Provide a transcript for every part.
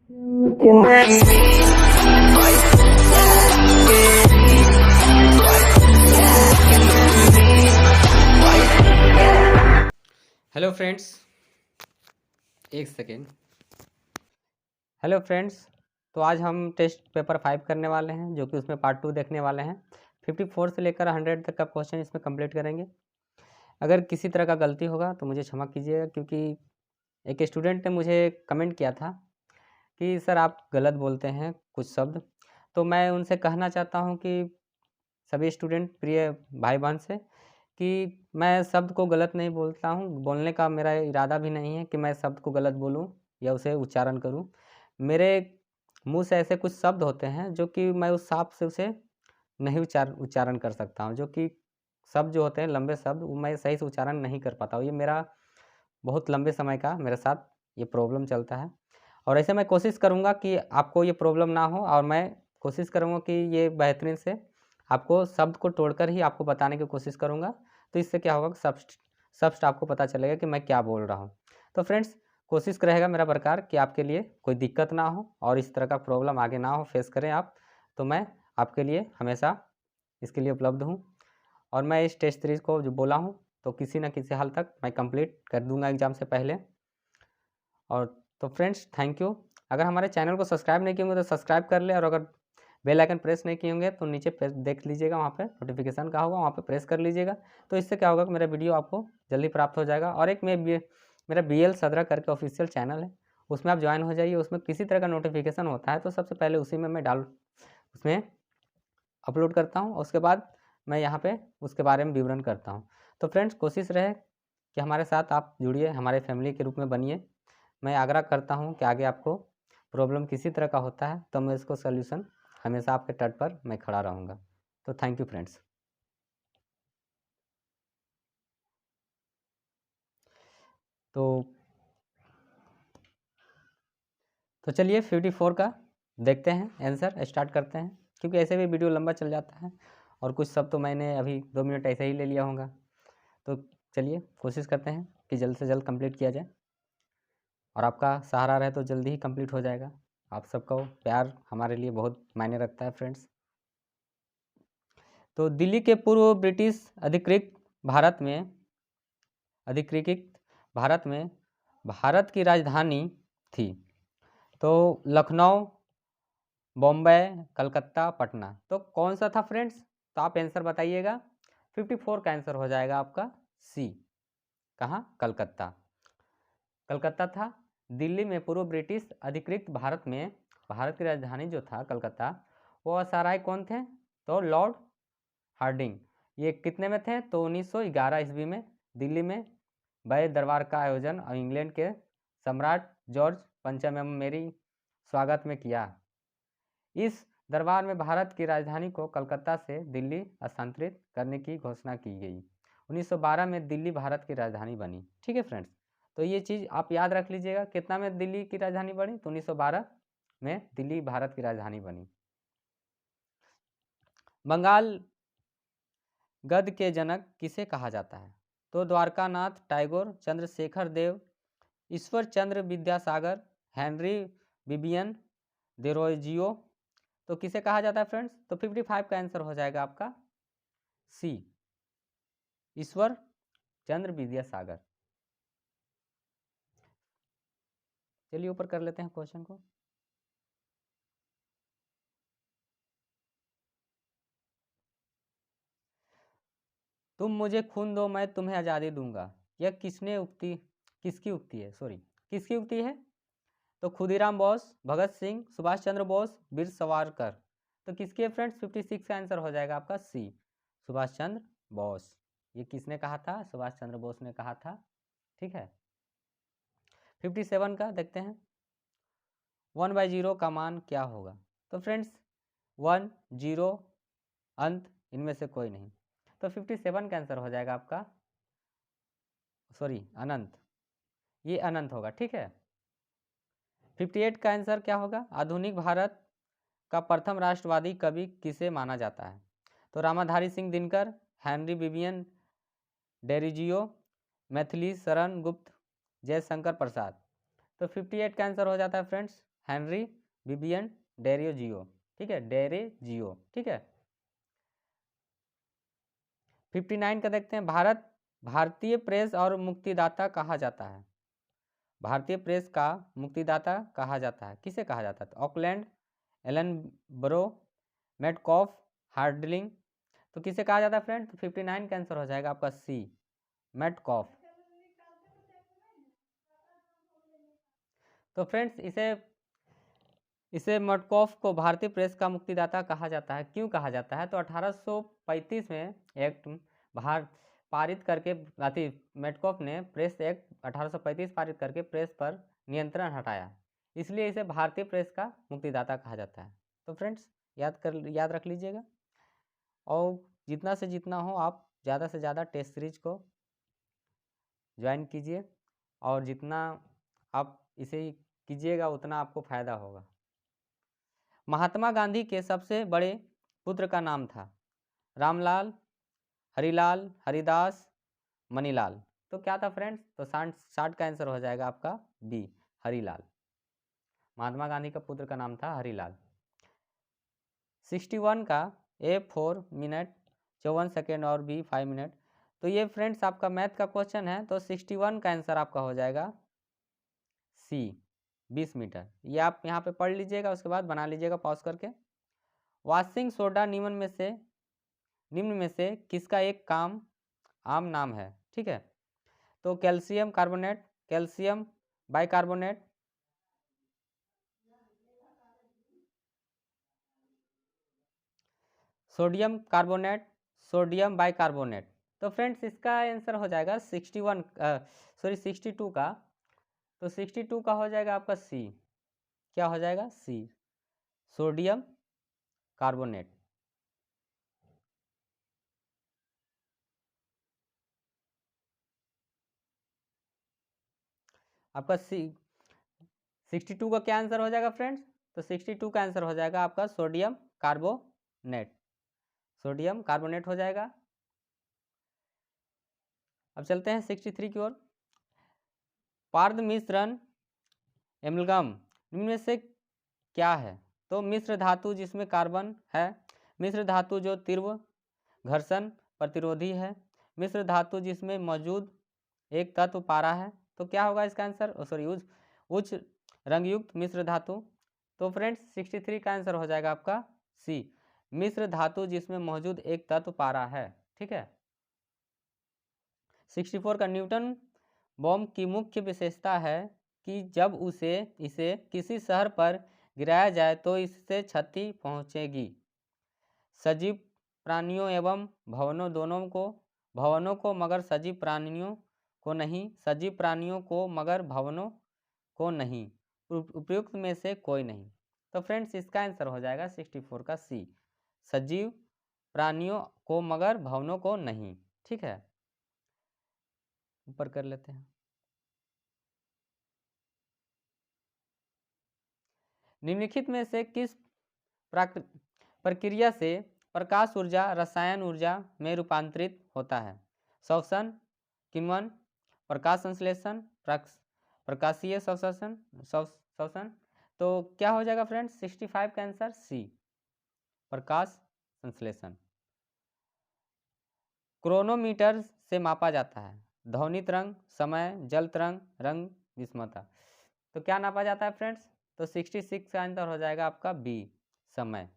Hello friends, एक second. Hello friends, तो आज हम टेस्ट पेपर 5 करने वाले हैं, जो कि उसमें पार्ट 2 देखने वाले हैं। 54 से लेकर 100 तक का क्वेश्चन इसमें कंप्लीट करेंगे। अगर किसी तरह का गलती होगा तो मुझे क्षमा कीजिएगा, क्योंकि एक स्टूडेंट ने मुझे कमेंट किया था कि सर आप गलत बोलते हैं कुछ शब्द। तो मैं उनसे कहना चाहता हूं कि सभी स्टूडेंट प्रिय भाई बहन से कि मैं शब्द को गलत नहीं बोलता हूं। बोलने का मेरा इरादा भी नहीं है कि मैं शब्द को गलत बोलूं या उसे उच्चारण करूं। मेरे मुंह से ऐसे कुछ शब्द होते हैं जो कि मैं उस हिसाब से उसे नहीं उच्चारण कर सकता हूं। जो कि शब्द जो होते हैं लंबे शब्द, वो मैं सही से उच्चारण नहीं कर पाता हूँ। ये मेरा बहुत लंबे समय का मेरे साथ ये प्रॉब्लम चलता है, और ऐसे मैं कोशिश करूँगा कि आपको ये प्रॉब्लम ना हो, और मैं कोशिश करूँगा कि ये बेहतरीन से आपको शब्द को तोड़कर ही आपको बताने की कोशिश करूँगा। तो इससे क्या होगा कि स्पष्ट आपको पता चलेगा कि मैं क्या बोल रहा हूँ। तो फ्रेंड्स, कोशिश रहेगा मेरा प्रकार कि आपके लिए कोई दिक्कत ना हो और इस तरह का प्रॉब्लम आगे ना हो, फेस करें आप। तो मैं आपके लिए हमेशा इसके लिए उपलब्ध हूँ, और मैं इस टेस्ट सीरीज़ को जो बोला हूँ तो किसी न किसी हल तक मैं कंप्लीट कर दूंगा एग्ज़ाम से पहले। और तो फ्रेंड्स, थैंक यू। अगर हमारे चैनल को सब्सक्राइब नहीं किए होंगे तो सब्सक्राइब कर ले, और अगर बेल आइकन प्रेस नहीं किए होंगे तो नीचे देख लीजिएगा, वहाँ पे नोटिफिकेशन का होगा, वहाँ पे प्रेस कर लीजिएगा। तो इससे क्या होगा कि मेरा वीडियो आपको जल्दी प्राप्त हो जाएगा। और एक मेरा BL सदरा करके ऑफिशियल चैनल है, उसमें आप ज्वाइन हो जाइए। उसमें किसी तरह का नोटिफिकेशन होता है तो सबसे पहले उसी में मैं उसमें अपलोड करता हूँ, और उसके बाद मैं यहाँ पे उसके बारे में विवरण करता हूँ। तो फ्रेंड्स, कोशिश रहे कि हमारे साथ आप जुड़िए, हमारे फैमिली के रूप में बनिए। मैं आग्रह करता हूँ कि आगे आपको प्रॉब्लम किसी तरह का होता है तो मैं इसको सॉल्यूशन हमेशा आपके तट पर मैं खड़ा रहूँगा। तो थैंक यू फ्रेंड्स। तो चलिए 54 का देखते हैं, आंसर स्टार्ट करते हैं, क्योंकि ऐसे भी वीडियो लंबा चल जाता है और कुछ सब तो मैंने अभी 2 मिनट ऐसे ही ले लिया होगा। तो चलिए कोशिश करते हैं कि जल्द से जल्द कंप्लीट किया जाए, और आपका सहारा रहे तो जल्दी ही कंप्लीट हो जाएगा। आप सबका प्यार हमारे लिए बहुत मायने रखता है फ्रेंड्स। तो दिल्ली के पूर्व ब्रिटिश अधिकृत भारत की राजधानी थी। तो लखनऊ, बॉम्बे, कलकत्ता, पटना। तो कौन सा था फ्रेंड्स? तो आप आंसर बताइएगा। 54 का आंसर हो जाएगा आपका सी। कहाँ? कलकत्ता। कलकत्ता था। दिल्ली में पूर्व ब्रिटिश अधिकृत भारत की राजधानी जो था कलकत्ता, वो सराय कौन थे? तो लॉर्ड हार्डिंग। ये कितने में थे? तो 1911 ईस्वी में दिल्ली में बड़े दरबार का आयोजन और इंग्लैंड के सम्राट जॉर्ज पंचम मेरी स्वागत में किया। इस दरबार में भारत की राजधानी को कलकत्ता से दिल्ली स्थानांतरित करने की घोषणा की गई। 1912 में दिल्ली भारत की राजधानी बनी। ठीक है फ्रेंड्स, तो ये चीज़ आप याद रख लीजिएगा। कितना में दिल्ली की राजधानी बनी? तो 1912 में दिल्ली भारत की राजधानी बनी। बंगाल गद्य के जनक किसे कहा जाता है? तो द्वारकानाथ टैगोर, चंद्रशेखर देव, ईश्वर चंद्र विद्यासागर, हेनरी बिबियन देरोजियो। तो किसे कहा जाता है फ्रेंड्स? तो 55 का आंसर हो जाएगा आपका सी, ईश्वर चंद्र विद्यासागर। चलिए ऊपर कर लेते हैं क्वेश्चन को। तुम मुझे खून दो मैं तुम्हें आज़ादी दूंगा, यह किसकी उक्ति है? किसकी उक्ति है? तो खुदीराम बोस, भगत सिंह, सुभाष चंद्र बोस, वीर सावरकर। तो किसकी है फ्रेंड्स? 56 का आंसर हो जाएगा आपका सी, सुभाष चंद्र बोस। ये किसने कहा था? सुभाष चंद्र बोस ने कहा था। ठीक है। 57 का देखते हैं। 1/0 का मान क्या होगा? तो फ्रेंड्स 1, 0, अंत, इनमें से कोई नहीं। तो 57 का आंसर हो जाएगा आपका अनंत। ये अनंत होगा। ठीक है। 58 का आंसर क्या होगा? आधुनिक भारत का प्रथम राष्ट्रवादी कवि किसे माना जाता है? तो रामाधारी सिंह दिनकर, हेनरी बिबियन डेरिजियो, मैथिली शरण गुप्त, जयशंकर प्रसाद। तो 58 का आंसर हो जाता है फ्रेंड्स हेनरी बिबियन डेरियोजियो, ठीक है, डेरेजियो, ठीक है। 59 का देखते हैं, भारतीय प्रेस और मुक्तिदाता कहा जाता है। भारतीय प्रेस का मुक्तिदाता कहा जाता है, किसे कहा जाता है? तो ऑकलैंड, एलन ब्रो, मेटकॉफ, हार्डलिंग। तो किसे कहा जाता है फ्रेंड? तो 59 का आंसर हो जाएगा आपका सी, मेटकॉफ। तो फ्रेंड्स इसे मेटकॉफ को भारतीय प्रेस का मुक्तिदाता कहा जाता है। क्यों कहा जाता है? तो 1835 में एक्ट पारित करके मेटकॉफ ने प्रेस एक्ट 1835 पारित करके प्रेस पर नियंत्रण हटाया, इसलिए इसे भारतीय प्रेस का मुक्तिदाता कहा जाता है। तो फ्रेंड्स याद रख लीजिएगा, और जितना से जितना हो आप ज़्यादा से ज़्यादा टेस्ट सीरीज को ज्वाइन कीजिए, और जितना आप इसे कीजिएगा उतना आपको फायदा होगा। महात्मा गांधी के सबसे बड़े पुत्र का नाम था रामलाल, हरिलाल, हरिदास, मनीलाल। तो क्या था फ्रेंड्स? तो 60 का आंसर हो जाएगा आपका बी, हरिलाल। महात्मा गांधी का पुत्र का नाम था हरिलाल। 61 का ए 4 मिनट 54 सेकेंड और बी 5 मिनट। तो ये फ्रेंड्स आपका मैथ का क्वेश्चन है, तो 61 का आंसर आपका हो जाएगा सी, 20 मीटर। ये आप यहाँ पे पढ़ लीजिएगा, उसके बाद बना लीजिएगा पॉज करके। वॉशिंग सोडा निम्न में से किसका एक आम नाम है? ठीक है, तो calcium carbonate, calcium bicarbonate, sodium carbonate, sodium bicarbonate. तो फ्रेंड्स इसका आंसर हो जाएगा 62 का। तो 62 का हो जाएगा आपका सी। क्या हो जाएगा? सी, सोडियम कार्बोनेट। आपका 62 का क्या आंसर हो जाएगा फ्रेंड्स? तो 62 का आंसर हो जाएगा आपका सोडियम कार्बोनेट, सोडियम कार्बोनेट हो जाएगा। अब चलते हैं 63 की ओर। पार्द मिश्रण एमलगम इनमें में से क्या है? तो मिश्र धातु जिसमें कार्बन है, मिश्र धातु जो तीव्र घर्षण प्रतिरोधी है, मिश्र धातु जिसमें मौजूद एक तत्व पारा है। तो क्या होगा इसका आंसर? सॉरी, उच्च रंगयुक्त मिश्र धातु। तो फ्रेंड्स 63 का आंसर हो जाएगा आपका सी, मिश्र धातु जिसमें मौजूद एक तत्व पारा है। ठीक है। 64 का न्यूटन बॉम्ब की मुख्य विशेषता है कि जब इसे किसी शहर पर गिराया जाए तो इससे क्षति पहुंचेगी। सजीव प्राणियों एवं भवनों को मगर सजीव प्राणियों को नहीं, सजीव प्राणियों को मगर भवनों को नहीं, उपयुक्त में से कोई नहीं। तो फ्रेंड्स इसका आंसर हो जाएगा 64 का सी, सजीव प्राणियों को मगर भवनों को नहीं। ठीक है, ऊपर कर लेते हैं। निम्नलिखित में से किस प्रक्रिया से प्रकाश ऊर्जा रसायन ऊर्जा में रूपांतरित होता है? श्वसन, किण्वन, प्रकाश संश्लेषण, प्रकाशीय श्वसन। तो क्या हो जाएगा फ्रेंड्स? 65 का आंसर सी, प्रकाश संश्लेषण। क्रोनोमीटर से मापा जाता है ध्वनि तरंग, समय, जल तरंग, रंग विषमता। तो क्या नापा जाता है फ्रेंड्स? तो 66 का आंसर हो जाएगा आपका बी, समय।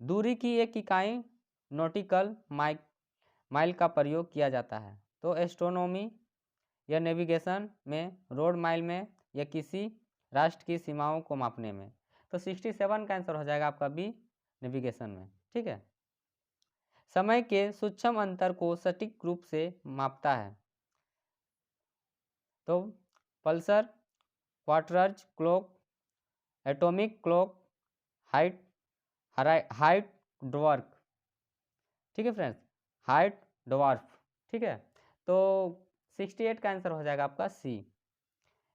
दूरी की एक इकाई नॉटिकल माइल का प्रयोग किया जाता है। तो एस्ट्रोनॉमी या नेविगेशन में, रोड माइल में, या किसी राष्ट्र की सीमाओं को मापने में। तो 67 का आंसर हो जाएगा आपका बी, नेविगेशन में। ठीक है। समय के सूक्ष्म अंतर को सटीक रूप से मापता है। तो Pulsar, quartz clock, atomic clock, height dwarf. ठीक है फ्रेंड्स, हाइट ड्वार्फ। ठीक है। तो 68 का आंसर हो जाएगा आपका सी,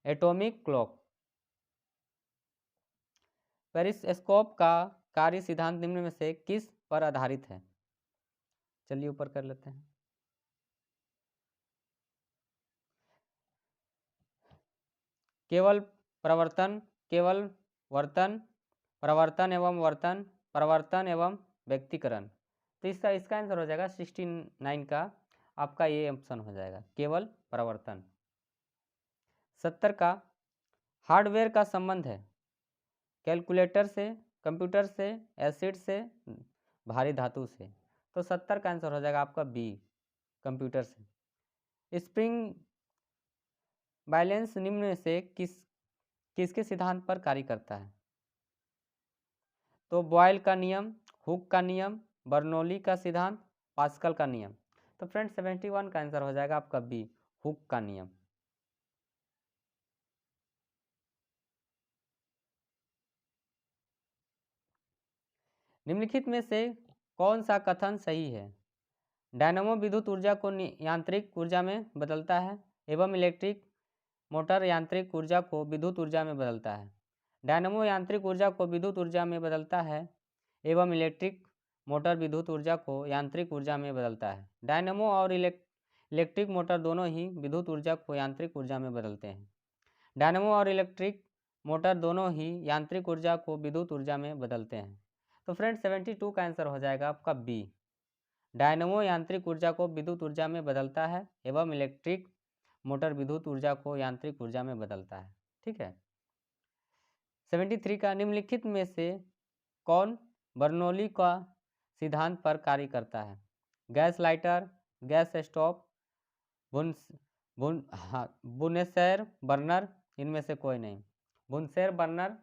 एटॉमिक क्लॉक। पेरिस्कोप का कार्य सिद्धांत निम्न में से किस पर आधारित है? चलिए ऊपर कर लेते हैं। केवल केवल वर्तन, प्रवर्तन एवं वर्तन, प्रवर्तन एवं व्यक्तिकरण। तो इसका आंसर हो जाएगा 69 का आपका ये ऑप्शन हो जाएगा, केवल प्रवर्तन। 70 का हार्डवेयर का संबंध है कैलकुलेटर से, कंप्यूटर से, एसिड से, भारी धातु से। तो 70 का आंसर हो जाएगा आपका बी, कंप्यूटर से। स्प्रिंग बैलेंस निम्न में से किसके सिद्धांत पर कार्य करता है? तो बॉयल का नियम, हुक का नियम, बर्नौली का सिद्धांत, पास्कल का नियम। तो फ्रेंड्स 71 का आंसर हो जाएगा आपका बी, हुक का नियम। निम्नलिखित में से कौन सा कथन सही है? डायनामो विद्युत ऊर्जा को यांत्रिक ऊर्जा में बदलता है एवं इलेक्ट्रिक मोटर यांत्रिक ऊर्जा को विद्युत ऊर्जा में बदलता है। डायनामो यांत्रिक ऊर्जा को विद्युत ऊर्जा में बदलता है एवं इलेक्ट्रिक मोटर विद्युत ऊर्जा को यांत्रिक ऊर्जा में बदलता है। डायनामो और इलेक्ट्रिक मोटर दोनों ही विद्युत ऊर्जा को यांत्रिक ऊर्जा में बदलते हैं। डायनामो और इलेक्ट्रिक मोटर दोनों ही यांत्रिक ऊर्जा को विद्युत ऊर्जा में बदलते हैं। तो फ्रेंड 72 का आंसर हो जाएगा आपका बी, डायनामो यांत्रिक ऊर्जा को विद्युत ऊर्जा में बदलता है एवं इलेक्ट्रिक मोटर विद्युत ऊर्जा को यांत्रिक ऊर्जा में बदलता है। ठीक है। 73 का निम्नलिखित में से कौन बर्नौली का सिद्धांत पर कार्य करता है? Gas lighter, gas stove, Bunsen burner, इनमें से कोई नहीं। बुनेसेर बर्नर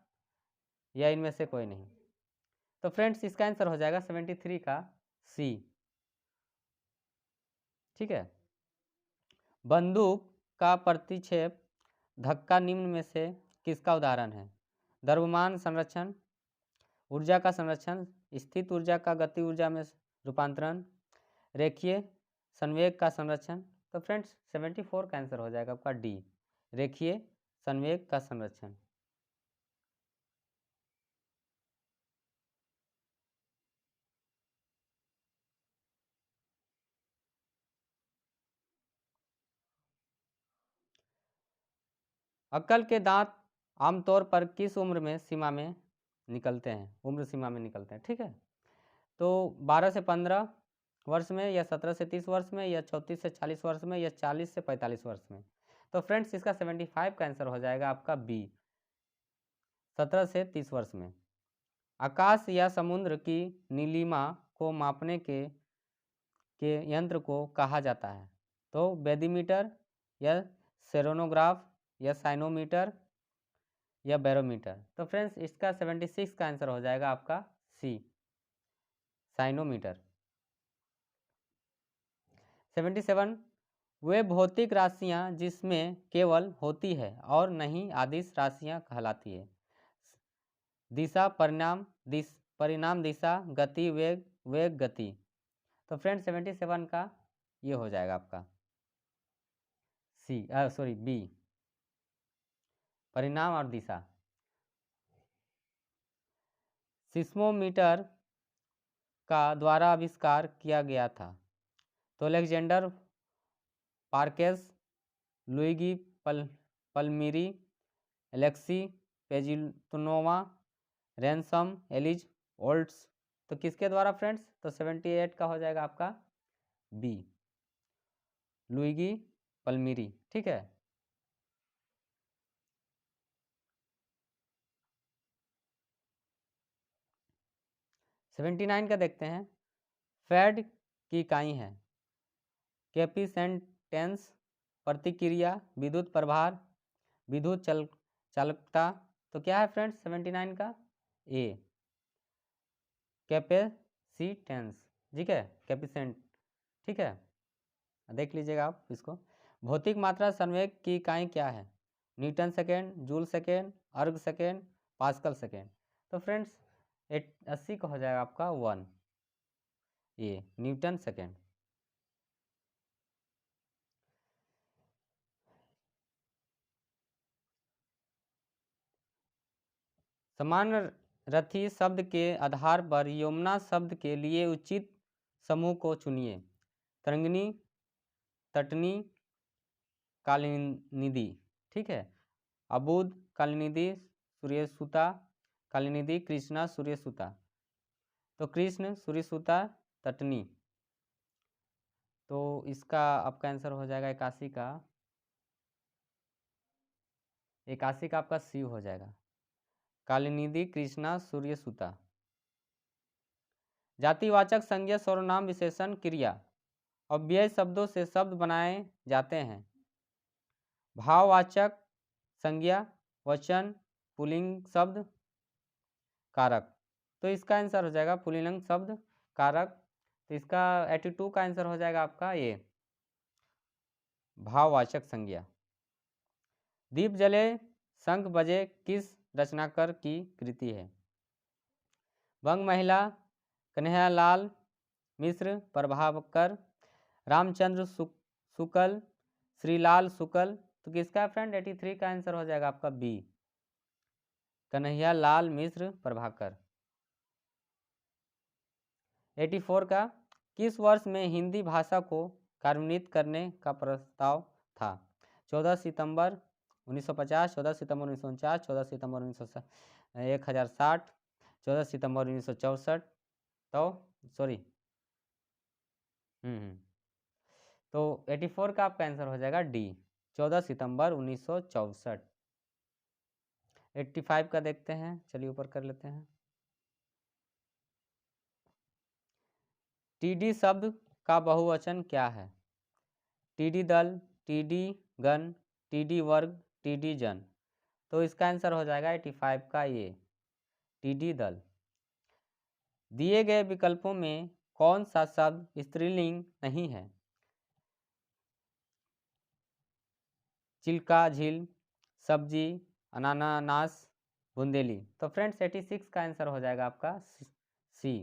या इनमें से कोई नहीं। तो फ्रेंड्स इसका आंसर हो जाएगा 73 का सी। ठीक है। बंदूक का प्रतिक्षेप धक्का निम्न में से किसका उदाहरण है? द्रव्यमान संरक्षण, ऊर्जा का संरक्षण, स्थित ऊर्जा का गति ऊर्जा में रूपांतरण, रेखीय संवेग का संरक्षण। तो फ्रेंड्स 74 का आंसर हो जाएगा आपका डी, रेखीय संवेग का संरक्षण। अक्ल के दांत आमतौर पर किस उम्र में सीमा में निकलते हैं? उम्र सीमा में निकलते हैं। ठीक है। तो 12 से 15 वर्ष में, या 17 से 30 वर्ष में, या 34 से 40 वर्ष में, या 40 से 45 वर्ष में। तो फ्रेंड्स इसका 75 का आंसर हो जाएगा आपका बी, 17 से 30 वर्ष में। आकाश या समुद्र की नीलिमा को मापने के यंत्र को कहा जाता है? तो बेदीमीटर, या सेरोनोग्राफ, या साइनोमीटर, या बैरोमीटर। तो फ्रेंड्स इसका 76 का आंसर हो जाएगा आपका सी, साइनोमीटर। 77 वे भौतिक राशियां जिसमें केवल होती है और नहीं आदिश राशियां कहलाती है? दिशा, परिणाम दिशा, गति वेग, वेग गति। तो फ्रेंड 77 का ये हो जाएगा आपका बी, परिणाम और दिशा। सिस्मोमीटर का द्वारा आविष्कार किया गया था? तो अलेक्जेंडर पार्केस, लुइगी पल्मीरी, एलेक्सी पेजितनोवा, रैनसम एलिज ओल्ट्स। तो किसके द्वारा फ्रेंड्स? तो 78 का हो जाएगा आपका बी, लुइगी पल्मीरी। ठीक है। सेवेंटी 79 का देखते हैं। फैड की इकाई है कैपिसेंटेंस, प्रतिक्रिया, विद्युत प्रभार, विद्युत चालकता। तो क्या है फ्रेंड्स 79 का? ए, कैपेसिटेंस। ठीक है, कैपिसेंट। ठीक है, देख लीजिएगा आप इसको। भौतिक मात्रा संवेग की इकाई क्या है? न्यूटन सेकेंड, जूल सेकेंड, अर्ग सेकेंड, पास्कल सेकेंड। तो फ्रेंड्स 80 का हो जाएगा आपका 1, ये न्यूटन सेकेंड। समान रथी शब्द के आधार पर यमुना शब्द के लिए उचित समूह को चुनिए। तरंगिणी, तटनी, कालिनिधि। ठीक है, अबूध, कालिनिधि, सूर्यसुता, कालीनिधि, कृष्णा, सूर्यसुता। तो कृष्ण, सूर्यसुता, तटनी। तो इसका आपका आंसर हो जाएगा 81 का, 81 का आपका सी हो जाएगा, कालीनिधि, कृष्णा, सूर्यसुता। जातिवाचक संज्ञा सर्वनाम विशेषण क्रिया अव्यय शब्दों से शब्द बनाए जाते हैं। भाववाचक संज्ञा वचन पुल्लिंग शब्द कारक। तो इसका आंसर हो जाएगा पुल्लिंग शब्द कारक। तो इसका 82 का आंसर हो जाएगा आपका ये भाववाचक संज्ञा। दीप जले शंख बजे किस रचनाकार की कृति है? बंग महिला, कन्हैयालाल मिश्र, प्रभाकर, रामचंद्र शुक्ल, श्रीलाल शुक्ल। तो किसका फ्रेंड 83 का आंसर हो जाएगा आपका बी, कन्हैयालाल मिश्र, प्रभाकर। 84 का किस वर्ष में हिंदी भाषा को कार्यान्वित करने का प्रस्ताव था? 14 सितंबर 1950, 14 सितंबर 1949, 14 सितंबर 1060, 14 सितंबर 1964। तो सॉरी तो 84 का आपका आंसर हो जाएगा डी, 14 सितंबर 1964। 85 का देखते हैं, चलिए ऊपर कर लेते हैं। टीडी शब्द का बहुवचन क्या है? टीडी दल, टीडी गण, टीडी वर्ग, टीडी जन। तो इसका आंसर हो जाएगा 85 का ये टीडी दल। दिए गए विकल्पों में कौन सा शब्द स्त्रीलिंग नहीं है? चिल्का, झील, सब्जी, अनानास, बुंदेली। तो फ्रेंड्स 86 का आंसर हो जाएगा आपका सी,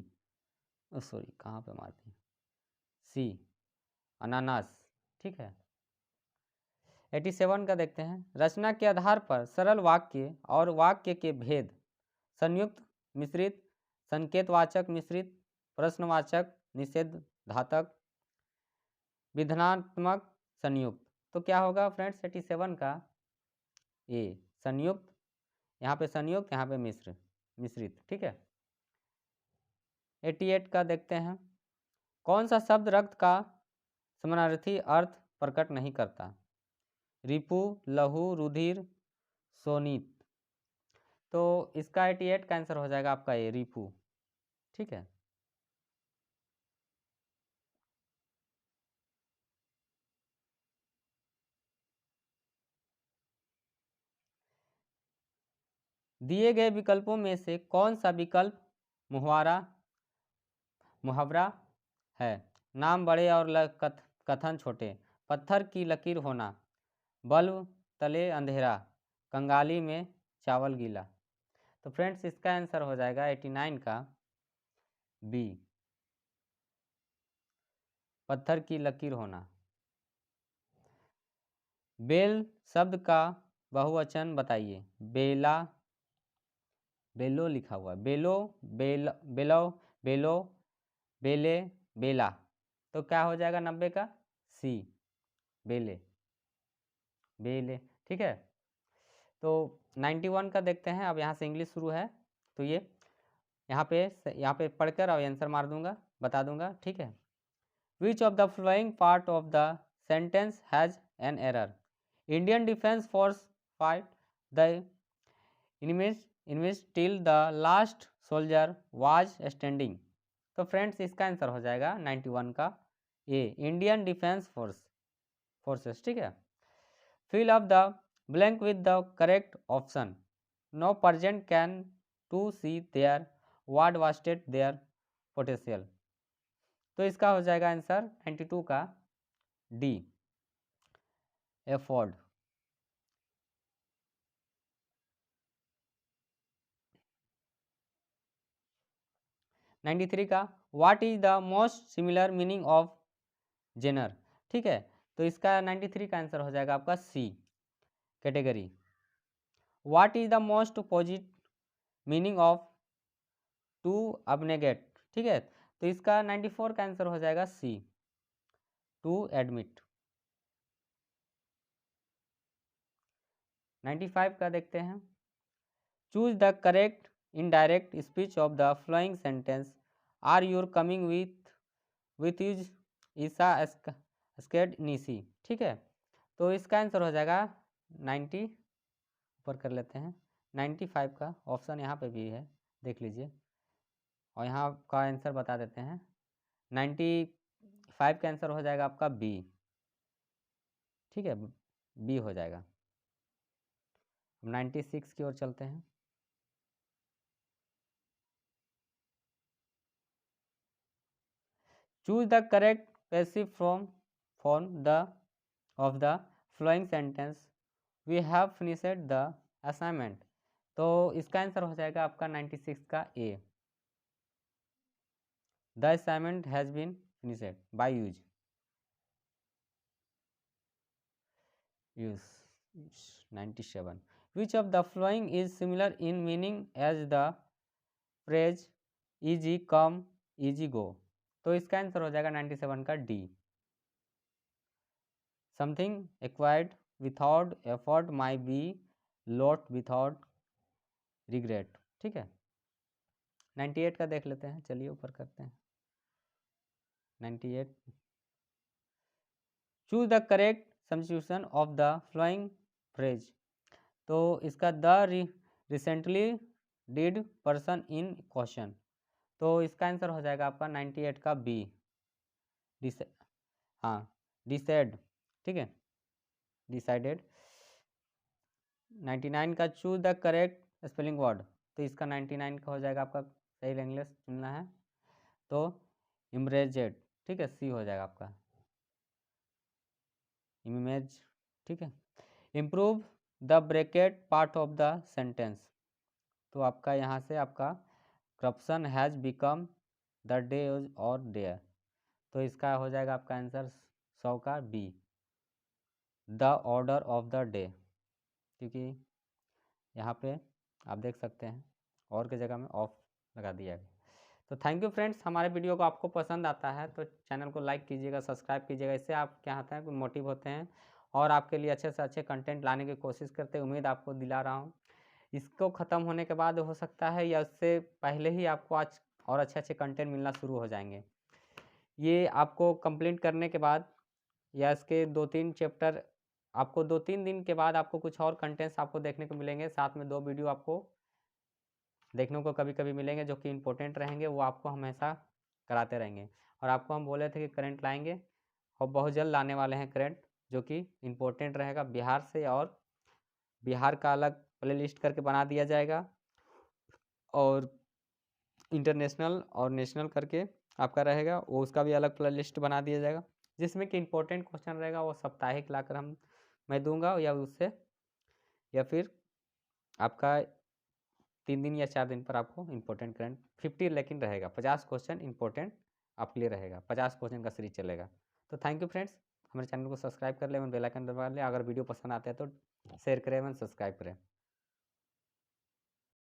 सॉरी कहाँ पे मारते हैं, सी अनानास। ठीक है। 87 का देखते हैं। रचना के आधार पर सरल वाक्य और वाक्य के भेद, संयुक्त मिश्रित, संकेतवाचक मिश्रित, प्रश्नवाचक, निषेधात्मक, विधानात्मक, संयुक्त। तो क्या होगा फ्रेंड्स 87 का ए संयुक्त, यहाँ पे संयुक्त, यहाँ पे मिश्रित। ठीक है। 88 का देखते हैं। कौन सा शब्द रक्त का समानार्थी अर्थ प्रकट नहीं करता? रिपु, लहू, रुधिर, सोनित। तो इसका 88 का आंसर हो जाएगा आपका ये रिपु। ठीक है। दिए गए विकल्पों में से कौन सा विकल्प मुहावरा है? नाम बड़े और कथन छोटे, पत्थर की लकीर होना, बल्ब तले अंधेरा, कंगाली में चावल गीला। तो फ्रेंड्स इसका आंसर हो जाएगा 89 का बी, पत्थर की लकीर होना। बेल शब्द का बहुवचन बताइए। बेला, बेलो लिखा हुआ है, बेलो, बेलो, बेलो, बेले, बेला। तो क्या हो जाएगा 90 का सी, बेले, बेले। ठीक है। तो 91 का देखते हैं। अब यहाँ से इंग्लिश शुरू है, तो ये यहाँ पे पढ़कर और आंसर मार दूंगा, बता दूंगा। ठीक है। Which of the following part of the sentence has an error? Indian defence force fight the enemies till the last soldier was standing. तो फ्रेंड्स इसका आंसर हो जाएगा 91 का ए, इंडियन डिफेंस फोर्सेस। ठीक है। Fill up the blank with the correct option. No parent can to see their ward wasted their potential. तो इसका हो जाएगा आंसर 92 का डी, एफोर्ड। 93 का what is the most similar meaning of genre? ठीक है। तो इसका 93 का आंसर हो जाएगा आपका C, category. What is the most opposite meaning of to abnegate? ठीक है। तो इसका 94 का आंसर हो जाएगा सी, टू एडमिट। 95 का देखते हैं। Choose the correct indirect speech of the following sentence. Are your coming with us Isa asked नीसी। ठीक है, तो इसका आंसर हो जाएगा 90, ऊपर कर लेते हैं 95 का ऑप्शन यहाँ पे भी है, देख लीजिए। और यहाँ का आंसर बता देते हैं 95 का आंसर हो जाएगा आपका बी। ठीक है, बी हो जाएगा। 96 की ओर चलते हैं। Choose the correct passive form the of the following sentence. We have finished the assignment. तो इसका आंसर हो जाएगा आपका 96 का A. The assignment has been finished by us. use 97। which of the following is similar in meaning as the phrase easy come easy go। तो इसका answer हो जाएगा 97 का D. Something acquired without effort my be lot without regret. ठीक है, 98 का देख लेते हैं, चलिए ऊपर करते हैं 98। Choose the correct substitution of the flowing phrase. तो इसका the recently did person in question. तो इसका आंसर हो जाएगा आपका 98 का बी। हाँ, डिसाइड। ठीक है, डिसाइडेड। 99 का choose the correct spelling word. तो इसका 99 का हो जाएगा आपका, सही लैंग्वेज चुनना है तो इमरेजेड। ठीक है, सी हो जाएगा आपका इमेज। ठीक है, improve the bracket part of the sentence. तो आपका यहाँ से आपका corruption has become the day और डेयर। तो इसका हो जाएगा आपका आंसर 100 का B, the order of the day. क्योंकि यहाँ पे आप देख सकते हैं और की जगह में ऑफ लगा दिया है। तो थैंक यू फ्रेंड्स, हमारे वीडियो को आपको पसंद आता है तो चैनल को लाइक कीजिएगा, सब्सक्राइब कीजिएगा। इससे आप क्या होता है कि मोटिव होते हैं और आपके लिए अच्छे से अच्छे कंटेंट लाने की कोशिश करते हैं। उम्मीद आपको दिला रहा हूँ। इसको ख़त्म होने के बाद हो सकता है या उससे पहले ही आपको आज और अच्छे अच्छे कंटेंट मिलना शुरू हो जाएंगे। ये आपको कंप्लीट करने के बाद या इसके 2-3 चैप्टर आपको 2-3 दिन के बाद आपको कुछ और कंटेंट्स आपको देखने को मिलेंगे। साथ में 2 वीडियो आपको देखने को कभी कभी मिलेंगे जो कि इम्पोर्टेंट रहेंगे, वो आपको हमेशा कराते रहेंगे। और आपको हम बोले थे कि करंट लाएंगे और बहुत जल्द लाने वाले हैं करंट, जो कि इम्पोर्टेंट रहेगा बिहार से। और बिहार का अलग प्लेलिस्ट करके बना दिया जाएगा और इंटरनेशनल और नेशनल करके आपका रहेगा, वो उसका भी अलग प्लेलिस्ट बना दिया जाएगा, जिसमें कि इम्पोर्टेंट क्वेश्चन रहेगा वो साप्ताहिक लाकर मैं दूंगा, या उससे या फिर आपका 3 दिन या 4 दिन पर आपको इंपॉर्टेंट करंट 50 लेकिन रहेगा 50 क्वेश्चन इंपॉर्टेंट आपके लिए रहेगा। 50 क्वेश्चन का सीरीज चलेगा। तो थैंक यू फ्रेंड्स, हमारे चैनल को सब्सक्राइब कर ले, बेल आइकन दबा ले। अगर वीडियो पसंद आता है तो शेयर करें एवं सब्सक्राइब करें।